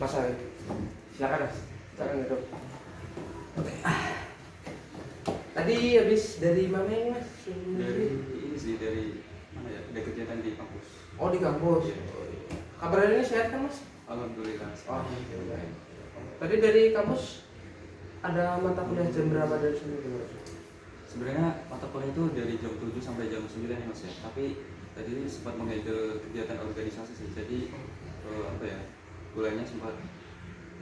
Mas Arif. Silakan Mas. Silakan duduk. Oke. Tadi habis dari mana ini Mas? Dari ini sih, dari mana ya? Ada kegiatan di kampus. Oh di kampus. Iya. Kabar hari ini sehat kan Mas? Alhamdulillah. Alhamdulillah. Tadi dari kampus ada mata kuliah jam berapa dari sini? Sebenarnya mata kuliah itu dari jam 7 sampai jam 9 ya Mas ya. Tapi tadi sempat menghandle kegiatan organisasi sih. Jadi apa ya? Kuliahnya sempat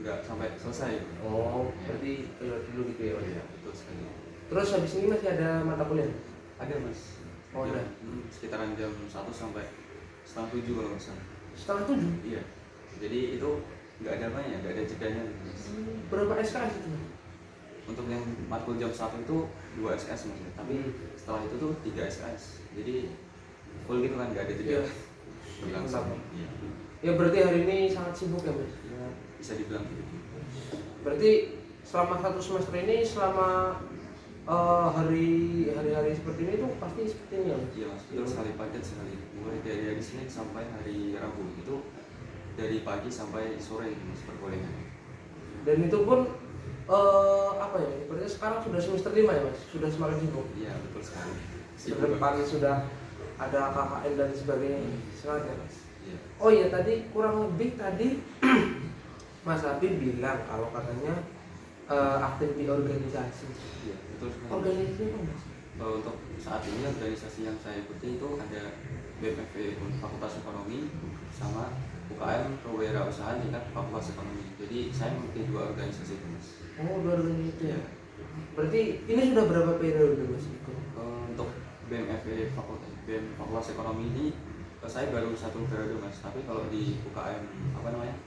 nggak sampai selesai. Oh, berarti dulu gitu ya. Oh iya, betul sekali. Terus habis ini masih ada mata kuliah? Ada Mas. Oh, ada. Sekitaran jam 1 sampai setengah 7 kalau nggak salah. Setengah 7? Iya. Jadi itu nggak ada apa ya, nggak ada jedanya. Berapa SKS itu? Untuk yang matkul jam 1 itu 2 SKS Mas. Tapi setelah itu tuh 3 SKS. Jadi full gitu kan, nggak ada jeda. Langsung. Iya. Ya berarti hari ini sangat sibuk ya Mas? Ya, bisa dibilang gitu. Berarti selama satu semester ini, selama hari-hari seperti ini tuh pasti seperti ini ya Mas? Iya Mas, betul sekali, padat sekali. Mulai dari hari Senin sampai hari Rabu itu dari pagi sampai sore Mas perkuliahan. Dan itu pun apa ya? Berarti sekarang sudah semester 5 ya Mas? Sudah semakin sibuk. Iya betul sekali. Semester depan sudah ada KKN dan sebagainya. Semangat ya Mas? Iya. Oh iya, tadi kurang lebih tadi Mas Habib bilang kalau katanya aktif di organisasi. Iya betul sekali. Organisasi apa Mas? Untuk saat ini organisasi yang saya ikuti itu ada BMFE Fakultas Ekonomi sama UKM Kewirausahaan tingkat Fakultas Ekonomi. Jadi saya mengikuti 2 organisasi itu Mas. Oh, 2 organisasi ya. Iya. Berarti ini sudah berapa periode Mas? Untuk BMFE Fakultas Ekonomi ini saya baru 1 periode Mas. Tapi kalau di UKM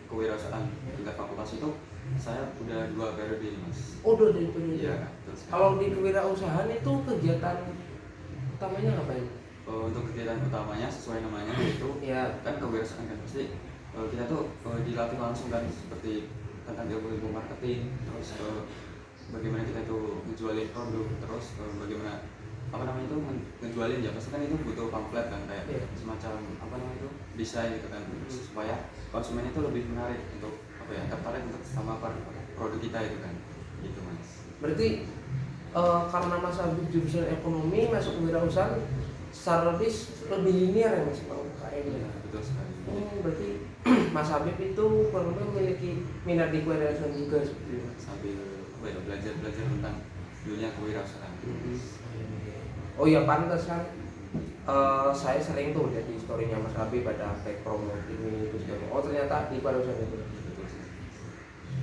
Kewirausahaan tingkat fakultas itu saya udah 2 periode ini Mas. Oh, udah dari periode. Iya, betul sekali. Kalau di kewirausahaan itu kegiatan utamanya ngapain? Untuk kegiatan utamanya sesuai namanya yaitu Ya. kan kewirausahaan kan pasti kita tuh dilatih langsung kan, seperti tentang ilmu marketing, terus bagaimana kita tuh ngejualin produk, terus bagaimana itu ngejualin ya, pasti kan itu butuh pamflet kan, kayak semacam itu desain gitu kan, supaya konsumen itu lebih menarik untuk tertarik untuk sama produk kita itu kan, gitu Mas. Berarti karena Mas Habib jurusan ekonomi masuk kewirausahaan secara lebih linear ya Mas kalau UKM ya. Betul sekali. Berarti Mas Habib itu kurang lebih memiliki minat di kewirausahaan juga seperti itu. Sambil belajar tentang dunia kewirausahaan. Oh iya, pantas kan. Saya sering tuh lihat di story-nya Mas Habib pada pack promo ini terus oh ternyata di kewirausahaan itu.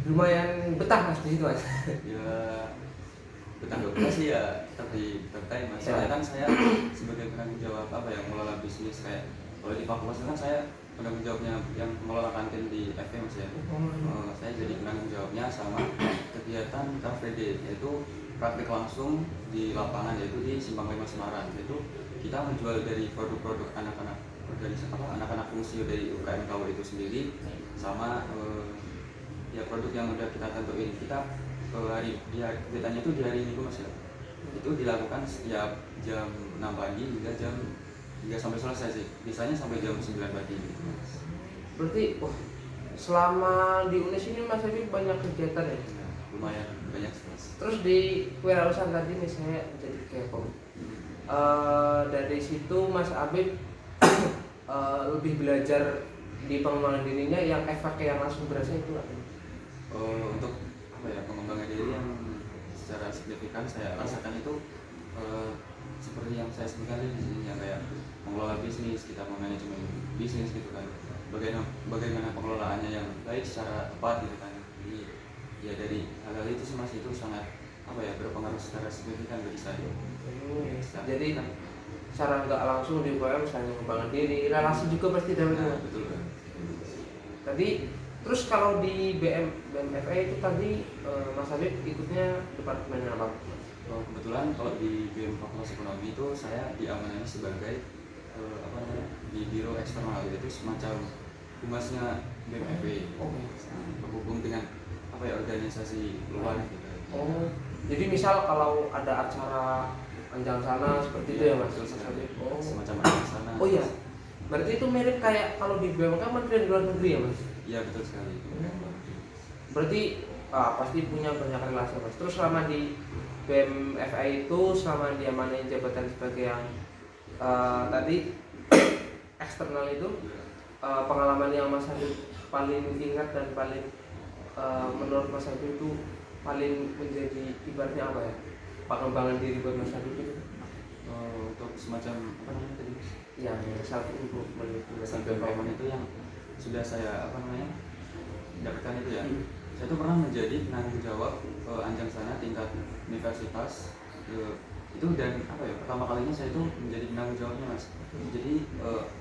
Lumayan betah Mas di situ Mas. Ya betah sih ya, tapi tertai Mas. Soalnya kan saya sebagai penanggung jawab mengelola bisnis, kayak kalau di fakultas kan saya penanggung jawabnya yang mengelola kantin di FE Mas ya. Saya jadi penanggung jawabnya sama kegiatan KFD, yaitu praktik langsung di lapangan, yaitu di Simpang 5 Semarang. Itu kita menjual dari produk-produk anak-anak fungsi dari UKM KW itu sendiri, sama ya produk yang udah kita tentuin. Kita kegiatannya itu di hari Minggu Mas ya. Itu dilakukan setiap jam 6 pagi hingga sampai selesai sih. Biasanya sampai jam 9 pagi gitu Mas. Berarti selama di UNES ini Mas Habib banyak kegiatan ya? Nah, lumayan banyak Mas. Terus di kewirausahaan tadi misalnya jadi kepo. Dari situ Mas Habib lebih belajar di pengembangan dirinya yang efeknya yang langsung berasa itu apa? Untuk pengembangan diri yang secara signifikan saya rasakan itu seperti yang saya sebutkan di sini, yang kayak mengelola bisnis, kita manajemen bisnis gitu kan, bagaimana pengelolaannya yang baik secara tepat gitu kan. Jadi ya dari hal-hal itu sih Mas, itu sangat berpengaruh secara signifikan bagi saya. Jadi kan secara nggak langsung di UKM misalnya mengembangkan diri, relasi juga pasti dapat. Betul kan. Tadi terus kalau di BMFE itu tadi Mas Habib ikutnya departemen apa? Kebetulan kalau di BM Fakultas Ekonomi itu saya diamanai sebagai di biro eksternal, yaitu semacam humasnya BMFE. Berhubung dengan organisasi luar gitu. Oh, jadi misal kalau ada acara panjang sana seperti itu ya Mas? Betul sekali. Oh, semacam acara sana. oh iya, Berarti itu mirip kayak kalau di BUMN kan Kementerian Luar Negeri ya mas? Iya betul sekali. Berarti pasti punya banyak relasi mas. Terus selama di BMFI itu, selama dia manain jabatan sebagai yang tadi eksternal itu, pengalaman yang Mas Habib paling ingat dan paling menurut Mas Habib itu paling menjadi ibaratnya apa ya, pengembangan diri buat Mas Habib itu? Untuk semacam apa namanya tadi? Yang self improvement itu, Self improvement itu yang sudah saya apa namanya dapatkan itu ya. Saya tuh pernah menjadi penanggung jawab anjang sana tingkat universitas itu, dan apa ya, pertama kalinya saya itu menjadi penanggung jawabnya mas. Jadi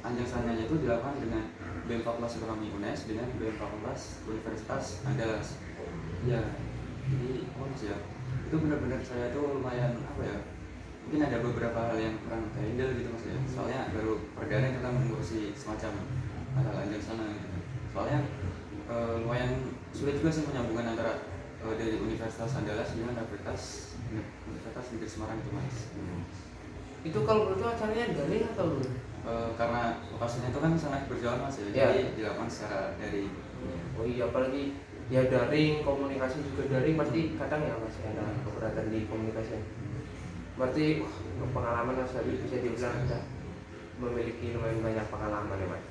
anjang sananya itu dilakukan dengan BEM Fakultas Ekonomi UNES dengan BEM Fakultas Universitas Andalas. Ya, jadi mas ya, itu benar-benar saya tuh lumayan apa ya, mungkin ada beberapa hal yang kurang handle gitu mas ya. Soalnya baru perdana itu kan mengurusi semacam hal anjang sana gitu. Soalnya lumayan sulit juga sih menyambungkan antara dari Universitas Andalas dengan Universitas Negeri Semarang itu mas. Itu kalau menurut acaranya daring atau belum? Karena lokasinya itu kan sangat berjalan mas ya, jadi dilakukan secara dari. Oh iya, apalagi ya daring, komunikasi juga daring, pasti kadang ya masih ada keberatan di komunikasi. Berarti pengalaman Mas Habib bisa dibilang sudah memiliki lumayan banyak pengalaman ya mas.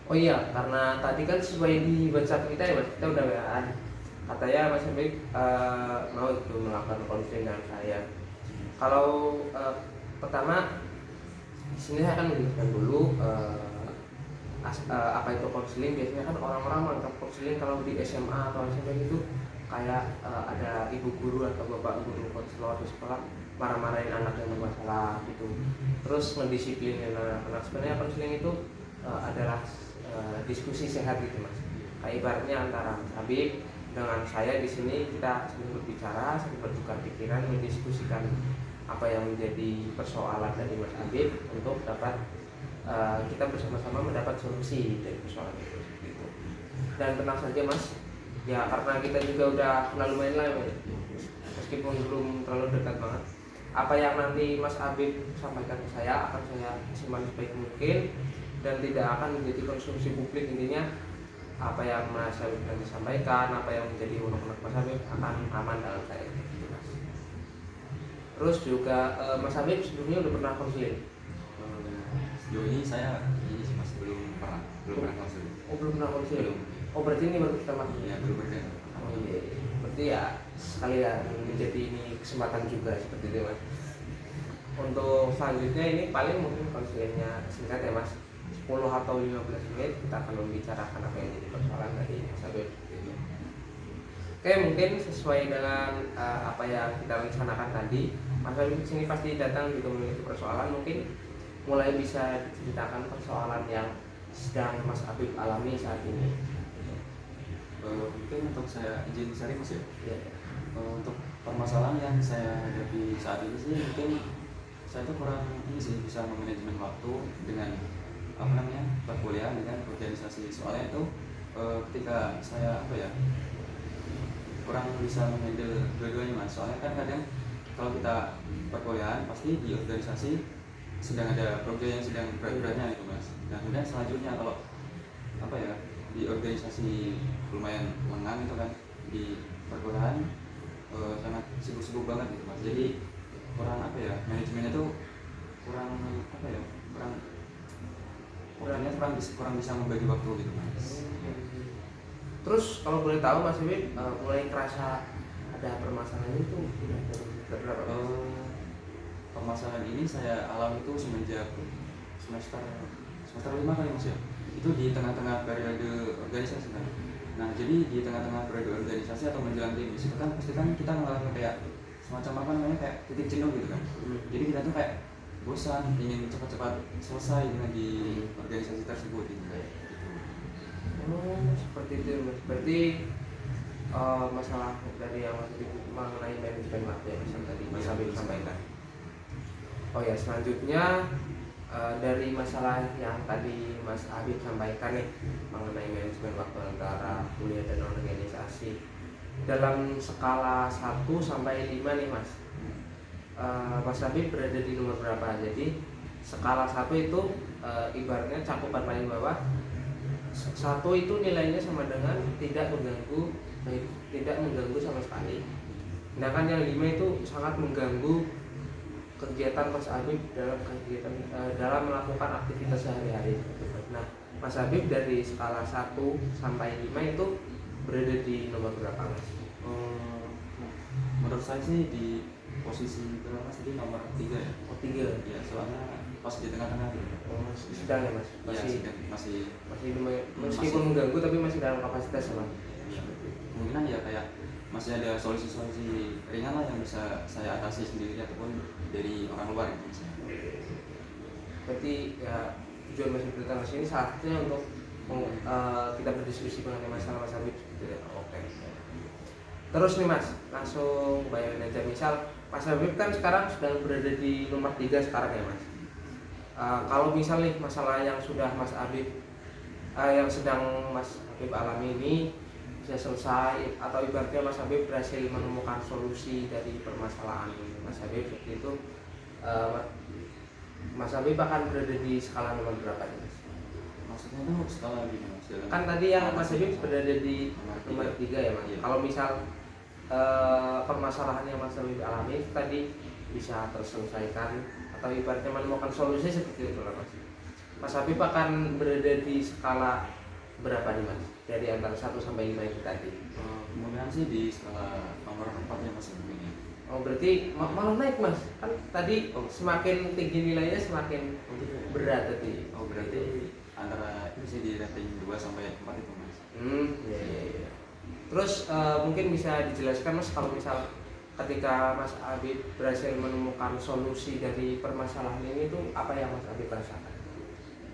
Oh iya, karena tadi kan sesuai di WhatsApp kita ya mas, kita udah WA-an. Katanya Mas Habib mau itu melakukan konseling dengan saya. Kalau pertama di sini saya akan menjelaskan dulu apa itu konseling. Biasanya kan orang-orang menganggap konseling kalau di SMA atau SMP itu kayak ada ibu guru atau bapak guru konselor di sekolah marah-marahin anak yang bermasalah gitu, terus ngedisiplinin anak-anak. Sebenarnya konseling itu adalah diskusi sehat gitu mas. Kayak ibaratnya antara Mas Habib dengan saya di sini, kita sering berbicara, sering bertukar pikiran, mendiskusikan apa yang menjadi persoalan dari Mas Habib untuk dapat kita bersama-sama mendapat solusi dari persoalan itu. Gitu. Dan tenang saja mas, ya karena kita juga udah kenal lumayan lama ya, meskipun belum terlalu dekat banget. Apa yang nanti Mas Habib sampaikan ke saya akan saya simpan sebaik mungkin dan tidak akan menjadi konsumsi publik. Intinya apa yang Mas Habib nanti sampaikan, apa yang menjadi unek-unek Mas Habib akan aman dalam saya. Terus juga Mas Habib sebelumnya udah pernah konseling? Sejauh ini saya ini sih mas belum pernah konseling. Oh belum pernah konseling. Oh berarti ini baru pertama. Ya baru pernah. Oh iya. Berarti ya sekalian menjadi ini kesempatan juga seperti itu mas. Untuk selanjutnya ini paling mungkin konselingnya singkat ya mas, 10 atau 15 menit kita akan membicarakan apa yang jadi persoalan dari Mas Habib. Oke, mungkin sesuai dengan apa yang kita rencanakan tadi, Mas Habib sini pasti datang juga memiliki persoalan. Mungkin mulai bisa diceritakan persoalan yang sedang Mas Habib alami saat ini. Mungkin untuk saya izin sharing mas ya. Ya. Untuk permasalahan yang saya hadapi saat ini sih, mungkin saya tuh kurang ini sih bisa memanajemen waktu dengan apa namanya perkuliahan dengan organisasi. Soalnya itu ketika saya apa ya kurang bisa menghandle dua-duanya mas. Soalnya kan kadang kalau kita perkuliahan pasti di organisasi sedang ada program yang sedang berat-beratnya itu mas. Dan kemudian selanjutnya kalau apa ya di organisasi lumayan lengang itu kan, di perkuliahan sangat sibuk-sibuk banget gitu mas. Jadi kurang apa ya, manajemennya tuh kurang apa ya, kurang bisa membagi waktu gitu mas. Terus kalau boleh tahu Mas Habib mulai kerasa ada permasalahan itu dari berapa? Permasalahan ini saya alami itu semenjak semester 5 kali mas ya. Itu di tengah-tengah periode organisasi kan. Nah jadi di tengah-tengah periode organisasi atau menjelang di situ kan pasti kan kita mengalami kayak semacam apa namanya kayak titik jenuh gitu kan. Jadi kita tuh kayak bosan, ingin cepat-cepat selesai dengan di organisasi tersebut gitu. Seperti itu mas. Berarti masalah dari yang Mas Habib mengenai manajemen waktu yang tadi Mas Habib sampaikan. Oh ya, selanjutnya dari masalah yang tadi Mas Habib sampaikan nih mengenai manajemen waktu antara kuliah dan organisasi, dalam skala 1 sampai 5 nih Mas, Mas Habib berada di nomor berapa? Jadi skala 1 itu ibaratnya cakupan paling bawah. Satu itu nilainya sama dengan tidak mengganggu, tidak mengganggu sama sekali. Sedangkan yang 5 itu sangat mengganggu kegiatan Mas Habib dalam kegiatan dalam melakukan aktivitas sehari-hari. Nah, Mas Habib dari skala 1 sampai 5 itu berada di nomor berapa, Mas? Menurut saya sih di posisi berapa sih, di nomor 3 ya? Oh, 3. Ya, soalnya pas di tengah-tengah gitu. Oh, sedang ya, Mas? Masih Ya, masih meskipun mengganggu tapi masih dalam kapasitas ya, Mas? ya, kemungkinan ya kayak masih ada solusi-solusi ringan lah yang bisa saya atasi sendiri ataupun dari orang luar gitu misalnya. Berarti ya tujuan Mas Habib datang ke sini salah satunya untuk kita berdiskusi mengenai masalah Mas Habib. Oke. Terus nih Mas, langsung bayangin aja, misal Mas Habib kan sekarang sedang berada di nomor 3 sekarang ya Mas. Kalau misal nih masalah yang sudah Mas Habib yang sedang Mas Habib alami ini bisa selesai, atau ibaratnya Mas Habib berhasil menemukan solusi dari permasalahan Mas Habib seperti itu, Mas Habib akan berada di skala nomor berapa nih Mas? Maksudnya itu skala gini Mas? Kan tadi yang Mas Habib berada di nomor 3 ya Mas. Iya. Kalau misal permasalahan yang Mas Habib alami tadi bisa terselesaikan atau ibaratnya menemukan solusi seperti itu lah Mas. Mas Habib akan berada di skala berapa nih Mas? Dari antara 1 sampai 5 itu tadi. Kemungkinan sih di skala nomor 4 ya Mas mungkin ya. Oh, berarti malah naik Mas. Kan tadi semakin tinggi nilainya semakin berat tadi. Oh, berarti antara itu sih di rating 2 sampai 4 itu Mas. Iya. Terus mungkin bisa dijelaskan Mas, kalau misal ketika Mas Habib berhasil menemukan solusi dari permasalahan ini itu apa yang Mas Habib rasakan?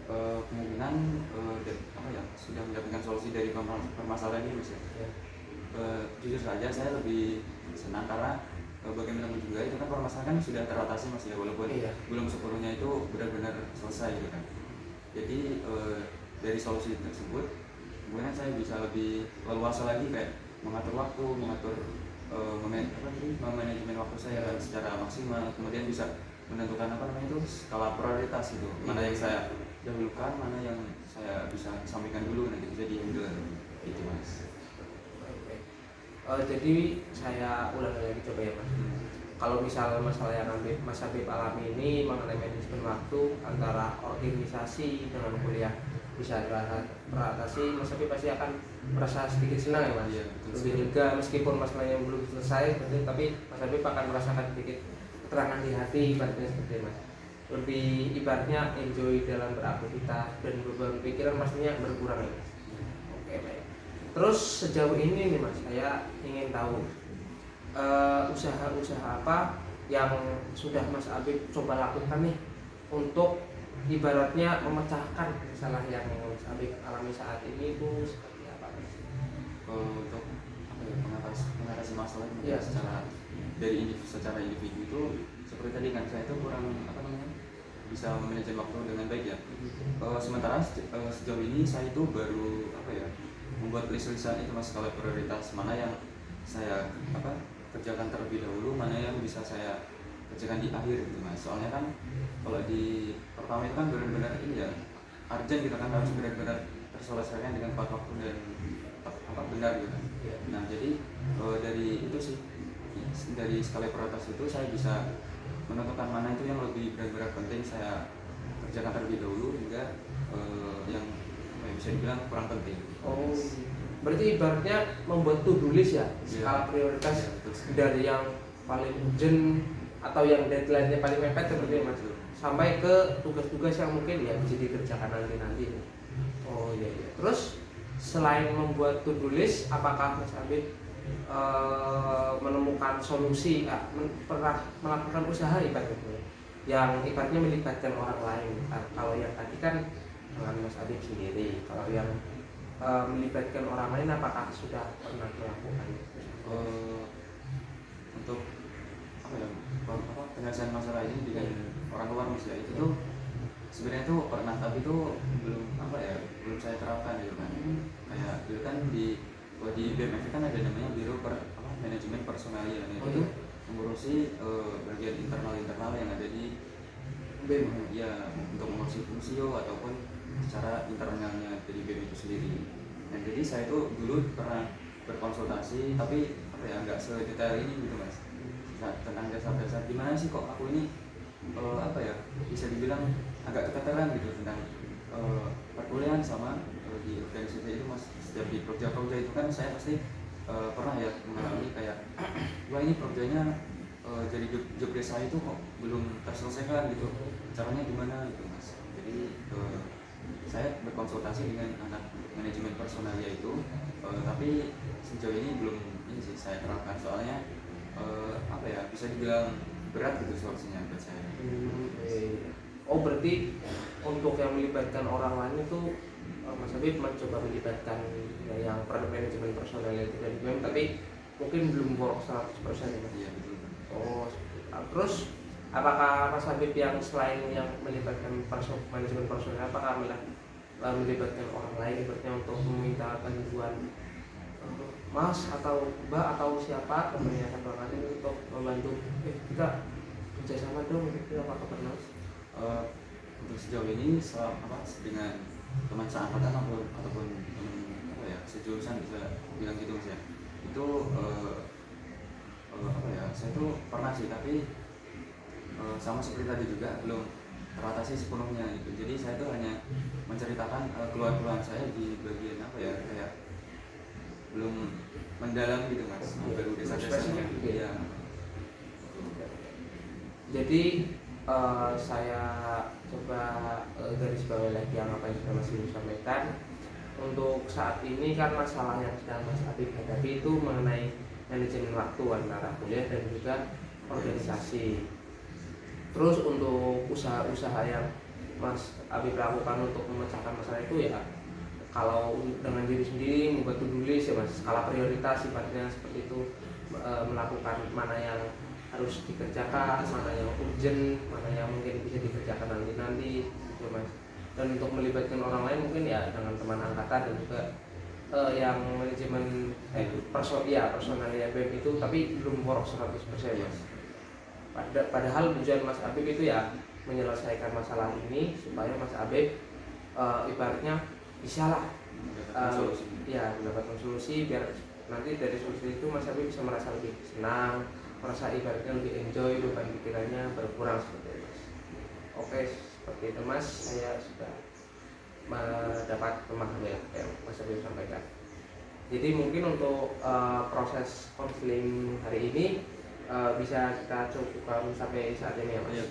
Kemungkinan sudah mendapatkan solusi dari permasalahan ini Mas ya. Jujur saja saya lebih senang karena bagaimanapun juga itu kan permasalahan sudah teratasi Mas ya, walaupun belum sepenuhnya itu benar-benar selesai gitu kan. Jadi dari solusi tersebut kemudian saya bisa lebih leluasa lagi kayak mengatur waktu, manajemen waktu saya secara maksimal, kemudian bisa menentukan skala prioritas itu, mana yang saya dahulukan, mana yang saya bisa sampaikan dulu, nanti bisa dihandle itu Mas. Jadi saya ulang lagi coba ya Mas. Kalau misal masalah yang Mas Habib alami ini mengenai manajemen waktu antara organisasi dengan kuliah bisa teratasi, Mas Habib pasti akan merasa sedikit senang ya Mas. Iya, lebih lega meskipun masalahnya belum selesai, tapi Mas Habib akan merasakan sedikit keterangan di hati, ibaratnya seperti itu Mas. Lebih ibaratnya enjoy dalam beraktivitas dan beban pikiran pastinya berkurang ya Mas. Oke, baik. Terus sejauh ini nih Mas, saya ingin tahu usaha-usaha apa yang sudah Mas Habib coba lakukan nih untuk ibaratnya memecahkan masalah yang Mas Habib alami saat ini itu seperti apa Mas? Untuk mengatasi masalah ini Ya. secara individu itu seperti tadi kan saya itu kurang bisa manajemen waktu dengan baik ya. Sementara sejauh ini saya itu baru membuat list-listan itu Mas, skala prioritas mana yang saya kerjakan terlebih dahulu, mana yang bisa saya kerjakan di akhir gitu Mas. Soalnya kan kalau di pertama itu kan benar-benar ini ya urgent gitu kan, harus benar-benar terselesaikan dengan tepat waktu dan benar gitu. Nah jadi dari itu sih, dari skala prioritas itu saya bisa menentukan mana itu yang lebih benar-benar penting saya kerjakan terlebih dahulu hingga yang bisa dibilang kurang penting. Oh, berarti ibaratnya membuat to-do list ya, skala prioritas dari yang paling urgent atau yang deadline-nya paling mepet seperti Mas, sampai ke tugas-tugas yang mungkin ya bisa dikerjakan nanti. Oh iya. Terus selain membuat to-do list, apakah Mas Habib menemukan solusi, pernah melakukan usaha ibaratnya yang ibaratnya melibatkan orang lain? Kalau yang tadi kan dengan Mas Habib sendiri, kalau yang melibatkan orang lain apakah sudah pernah melakukan? Untuk penyelesaian masalah ini dengan orang luar misalnya itu tuh sebenarnya tuh pernah, tapi tuh belum saya terapkan gitu kan. Kayak dulu kan di BMF kan ada namanya biro manajemen personalia, itu mengurusi bagian internal yang ada di BEM. Ya untuk mengurus fungsi ataupun secara internalnya dari BEM itu sendiri. Dan jadi saya itu dulu pernah berkonsultasi, tapi apa ya, nggak sedetail ini gitu mas. Nah, tentang dasar-dasar gimana sih kok aku ini apa ya, bisa dibilang agak keteteran gitu tentang perkuliahan sama di organisasi itu mas. Setiap di proja-proja itu kan saya pasti pernah ya mengalami kayak wah ini projanya jadi job desk saya itu kok belum terselesaikan gitu, caranya gimana gitu mas. Jadi saya berkonsultasi dengan anak manajemen personalia itu, tapi sejauh ini belum ini sih saya terapkan, soalnya apa ya, bisa dibilang berat gitu solusinya buat saya. Oh berarti untuk yang melibatkan orang lain itu Mas Habib mencoba melibatkan yang manajemen personal itu dari BEM, tapi mungkin belum work 100% ya Mas? Iya betul. Oh, terus apakah Mas Habib yang selain yang melibatkan manajemen personal, apakah melibatkan orang lain berarti untuk meminta bantuan Mas atau Mbak atau siapa temannya satu lain untuk membantu kita kerjasama dong gitu, apakah pernah? Untuk sejauh ini dengan teman seangkatan ataupun apa ya, sejurusan bisa bilang gitu mas ya, itu apa ya, saya tuh pernah sih, tapi sama seperti tadi juga belum teratasi sepenuhnya gitu. Jadi saya tuh hanya menceritakan keluhan-keluhan saya di bagian apa ya, kayak belum mendalam gitu mas, baru desa-desanya gitu ya. Jadi saya coba garis bawahi lagi yang apa yang sudah Mas Habib sampaikan. Untuk saat ini kan masalah yang sedang Mas Habib hadapi itu mengenai manajemen waktu antara kuliah dan juga organisasi. Terus untuk usaha-usaha yang Mas Habib lakukan untuk memecahkan masalah itu ya, kalau dengan diri sendiri membuat to-do list ya Mas, skala prioritas sifatnya seperti itu, melakukan mana yang harus dikerjakan, mana yang urgent, mana yang mungkin bisa dikerjakan nanti gitu Mas. Dan untuk melibatkan orang lain mungkin ya dengan teman angkatan dan juga yang manajemen personalia BEM itu, tapi belum work 100% Mas. Padahal tujuan Mas Habib itu ya menyelesaikan masalah ini supaya Mas Habib ibaratnya bisa lah mendapatkan solusi, biar nanti dari solusi itu Mas Habib bisa merasa lebih senang, merasa ibaratnya lebih enjoy, beban pikirannya berkurang seperti itu Mas. Oke, seperti itu Mas, saya sudah mendapat pemahaman yang Mas Habib sampaikan. Jadi mungkin untuk proses konseling hari ini bisa kita cukupkan sampai saat ini ya Mas.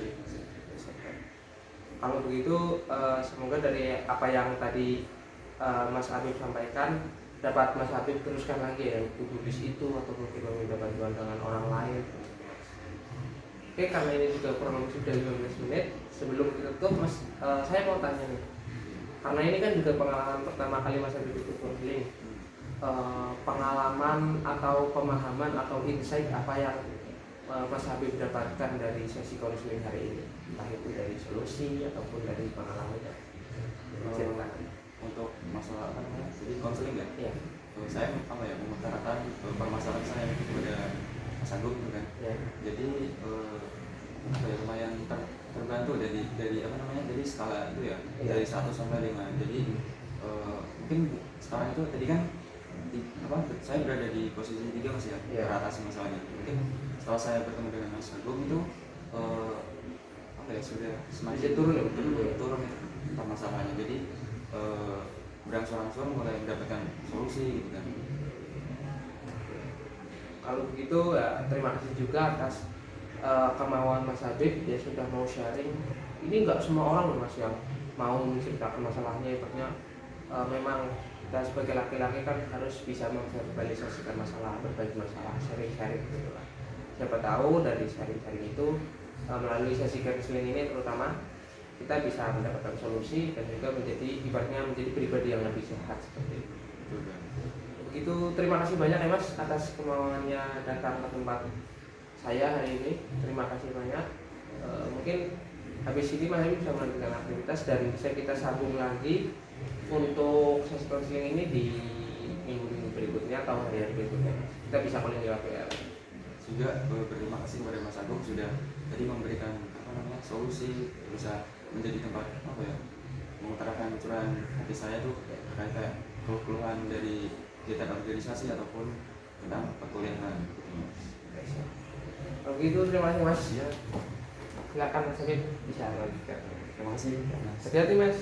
Kalau begitu semoga dari apa yang tadi Mas Habib sampaikan dapat Mas Habib teruskan lagi ya to-do list itu, atau mungkin meminta bantuan dengan orang lain. Oke, karena ini juga kurang lebih sudah 15 menit. Sebelum kita tutup Mas, saya mau tanya nih, karena ini kan juga pengalaman pertama kali Mas Habib ikut konseling, pengalaman atau pemahaman atau insight apa yang Mas Habib dapatkan dari sesi konseling hari ini, entah itu dari solusi ataupun dari pengalaman ya. Untuk masalah apa namanya, jadi konseling ya? Iya. Saya apa ya, mengutarakan permasalahan saya kepada Mas Agung gitu kan. Ya. Jadi apa ya, lumayan terbantu dari apa namanya, dari skala itu ya, dari 1 sampai 5. Jadi mungkin sekarang itu tadi kan saya berada di posisi 3 Mas ya, teratasi masalahnya. Mungkin setelah saya bertemu dengan Mas Agung itu apa ya, sudah semakin turun itu permasalahannya. Jadi berangsur-angsur mulai mendapatkan solusi gitu kan. Kalau begitu ya, terima kasih juga atas kemauan Mas Habib ya sudah mau sharing. Ini nggak semua orang loh Mas yang mau menceritakan masalahnya. Ibaratnya memang kita sebagai laki-laki kan harus bisa memverbalisasikan masalah, berbagi masalah, sharing-sharing gitu lah. Siapa tahu dari sharing-sharing itu melalui sesi counseling ini terutama kita bisa mendapatkan solusi dan juga ibaratnya menjadi pribadi yang lebih sehat seperti itu. Begitu, terima kasih banyak ya Mas atas kemauannya datang ke tempat saya hari ini. Terima kasih banyak. Mungkin habis ini Mas Habib bisa melanjutkan aktivitas dan bisa kita sambung lagi untuk sesi konseling ini di minggu-minggu berikutnya atau hari-hari berikutnya. Kita bisa calling lewat WA. Juga berterima kasih kepada Mas Agung sudah tadi memberikan apa namanya, solusi, bisa menjadi tempat apa ya, mengutarakan curahan hati saya tuh terkait kayak keluhan dari kegiatan organisasi ataupun tentang perkuliahan gitu. Kalau gitu terima kasih Mas. Ya, Silakan Mas Habib bisa lanjutkan. terima kasih. Mas. Hati-hati Mas.